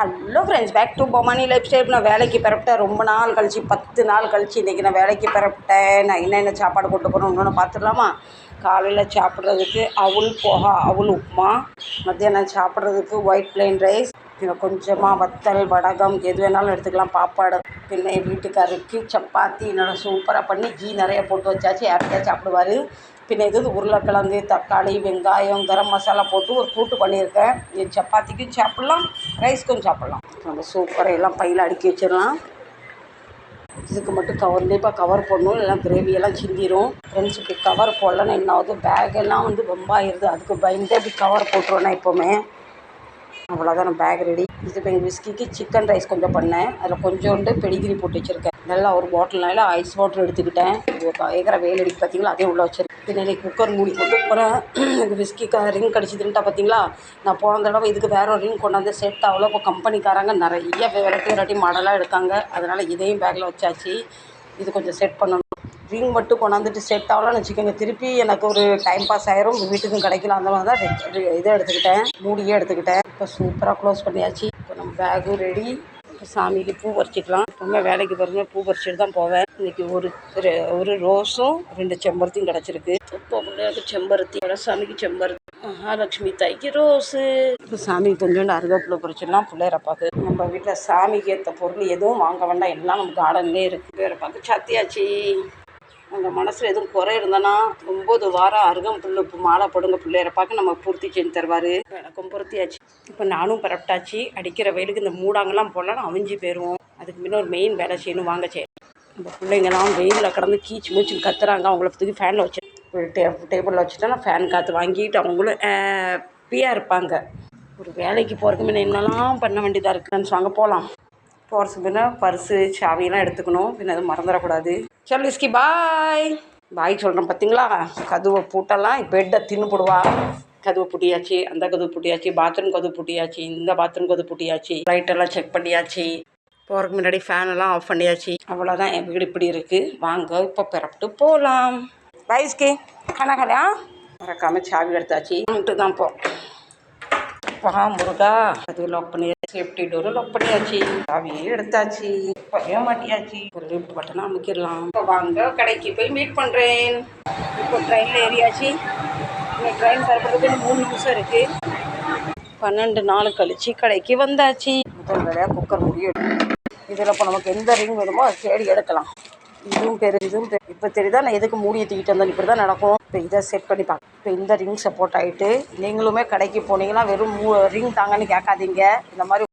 Hello friends, back to Pomani lifestyle. நான் வேலைக்கு பிறப்பிட்டேன் ரொம்ப நாள் கழிச்சு, 10 நாள் கழிச்சு இன்றைக்கி நான் வேலைக்கு பிறப்பிட்டேன். நான் என்னென்ன சாப்பாடு கொண்டு போகிறோம் இன்னொன்று பார்த்துடலாமா? காலையில் சாப்பிட்றதுக்கு அவுல் போஹா, அவுல் உப்புமா. மத்தியானம் சாப்பிட்றதுக்கு ஒயிட் பிளெயின் ரைஸ், கொஞ்சமாக வத்தல், வடகம் எது வேணாலும் எடுத்துக்கலாம், பாப்பாடு. பின்ன என் வீட்டுக்காரருக்கு சப்பாத்தி நல்லா சூப்பராக பண்ணி கீ நிறைய போட்டு வச்சாச்சு, ஹாப்பியாக சாப்பிடுவார். பின்ன இது உருளைக்கிழங்கு, தக்காளி, வெங்காயம், கரம் மசாலா போட்டு ஒரு கூட்டு பண்ணியிருக்கேன். இது சப்பாத்திக்கும் சாப்பிட்லாம், ரைஸ்க்கும் சாப்பிட்லாம். நம்ம சூப்பராக எல்லாம் பையில் அடுக்கி வச்சிடலாம். இதுக்கு மட்டும் கண்டிப்பாக கவர் போடணும், இல்லைனா கிரேவியெல்லாம் சிந்திரும். ஃப்ரெண்ட்ஸ், இப்படி கவர் போடலன்னா என்ன ஆகுது, பேக்கெல்லாம் ரொம்ப ஆயிடுது. அதுக்கு பயந்து அப்படி கவர் போட்டுருவேன் எப்போவுமே. அவ்வளோதான், பேக் ரெடி. இது இப்போ எங்கள் விஸ்கிக்கு சிக்கன் ரைஸ் கொஞ்சம் பண்ணேன், அதில் கொஞ்சோண்டு பெடிகிரி போட்டு வச்சுருக்கேன். நல்லா ஒரு பாட்டில்னால ஐஸ் வாட்டர் எடுத்துக்கிட்டேன். பயங்கர வெயில் அடிக்கு பார்த்தீங்களா, அதே உள்ளே வச்சிருக்கேன். பின்னாடி குக்கர் மூடி போட்டு போகிறேன். எங்கள் விஸ்கிக்கு ரிங் கடிச்சிதுன்ட்டா பார்த்தீங்களா. நான் போன தடவை இதுக்கு வேற ஒரு ரிங் கொண்டாந்து செட் ஆகல. இப்போ கம்பெனிக்காரங்க நிறைய வெரைட்டி மாடலாக எடுத்தாங்க, அதனால் இதையும் பேக்கில் வச்சாச்சு. இது கொஞ்சம் செட் பண்ணணும். ரிங் மட்டும் கொண்டாந்துட்டு செட் ஆகலாம்னு வச்சுக்கோங்க, திருப்பி எனக்கு ஒரு டைம் பாஸ் ஆயிரும், வீட்டுக்கும் கிடைக்கலாம். அந்த மாதிரி தான் இதை எடுத்துக்கிட்டேன், மூடியே எடுத்துக்கிட்டேன். இப்போ சூப்பராக க்ளோஸ் பண்ணியாச்சு. இப்போ நம்ம பேக்கும் ரெடி. இப்போ சாமிக்கு பூ பறிச்சிக்கலாம். எப்பவுமே வேலைக்கு பாருங்க பூ பறிச்சிட்டு தான் போவேன். இன்றைக்கி ஒரு ரோஸும் 2 செம்பருத்தியும் கிடச்சிருக்கு. இப்போ பிள்ளையாருக்கு செம்பருத்தி, சாமிக்கு செம்பருத்தி, மகாலட்சுமி தாய்க்கு ரோஸு. இப்போ சாமிக்கு கொஞ்சோண்டு அருகப்புள்ள பறிச்சிடலாம். பிள்ளையரப்பாக்கு நம்ம வீட்டில் சாமிக்கு ஏற்ற பொருள் எதுவும் வாங்க வேண்டாம், எல்லாம் நமக்கு கார்டன்லேயே இருக்குது. பிள்ளையரப்பாக்கு சாத்தியாச்சு. உங்கள் மனசில் எதுவும் குறை இருந்தனா 9 வாரம் அருகம்புல்லு மாலை போடுங்க, பிள்ளையரை பார்க்க நம்ம பூர்த்தி செஞ்சு தருவார். எனக்கும் பொருத்தியாச்சு. இப்போ நானும் பரப்பிட்டாச்சு. அடிக்கிற வெயிலுக்கு இந்த மூடாங்கெல்லாம் போடலாம், அவிஞ்சு போயிடுவோம். அதுக்கு முன்ன ஒரு மெயின் வேலை செய்யணும், வாங்க செய்ய. இந்த பிள்ளைங்கள்லாம் வெயிலில் கடந்து கீச்சு மூச்சுன்னு கத்துறாங்க. அவங்கள தூக்கி ஃபேனில் வச்சு டேபிளில் வச்சுட்டா ஃபேன் காற்று வாங்கிட்டு அவங்களும் ஹாப்பியாக இருப்பாங்க. ஒரு வேலைக்கு போகிறதுக்கு முன்ன என்னெல்லாம் பண்ண வேண்டியதாக இருக்குன்னு வாங்க போகலாம். போகிறதுக்கு முன்ன பர்ஸு சாவியெல்லாம் எடுத்துக்கணும், பின்ன எதுவும் மறந்துடக்கூடாது. சரி விஸ்கி, பாய் சொல்கிறேன் பார்த்தீங்களா. கதவை பூட்டெல்லாம் பெட்டை தின்னு போடுவா. கதவு பூட்டியாச்சு, அந்த கதவு பூட்டியாச்சு, பாத்ரூம் கதவு பூட்டியாச்சு, இந்த பாத்ரூம் கதவு பூட்டியாச்சு, லைட்டெல்லாம் செக் பண்ணியாச்சு. போகிறதுக்கு முன்னாடி ஃபேனெல்லாம் ஆஃப் பண்ணியாச்சு. அவ்வளோதான், என் வீடு இப்படி இருக்குது. வாங்க இப்போ பிறப்பிட்டு போகலாம். பாய் விஸ்கி, கணக்கலையா மறக்காமல் சாவி எடுத்தாச்சு. வந்துட்டு தான் முருகா. அது லாக் பண்ணியாச்சு, சேஃப்டி டோரும் லாக் பண்ணியாச்சு, சாவியே எடுத்தாச்சு, பைய மாட்டியாச்சு. ஒரு லிஃப்ட் பட்டனா அமைக்கிடலாம். இப்போ வாங்க கடைக்கு போய் மீட் பண்ணுறேன். இப்போ ட்ரெயினில் ஏறியாச்சு. இந்த ட்ரெயின் பரப்புறதுக்கு 3 நிமிஷம் இருக்குது. 12 நாள் கழிச்சு கடைக்கு வந்தாச்சு. முதல் வேலையாக குக்கர் முடியும். இதில் இப்போ நமக்கு எந்த ரிங் வேணுமோ அதை தேடி எடுக்கலாம். இதுவும் இப்போ தெரியுதா நான் எதுக்கு மூடியை தூக்கிட்டு வந்தேன். இப்படி தான் நடக்கும். இப்போ இதை செட் பண்ணி பார்க்க. இப்போ இந்த ரிங் சப்போர்ட் ஆகிட்டு, நீங்களுமே கடைக்கு போனீங்கன்னா வெறும் ரிங் தாங்கன்னு கேட்காதீங்க. இந்த மாதிரி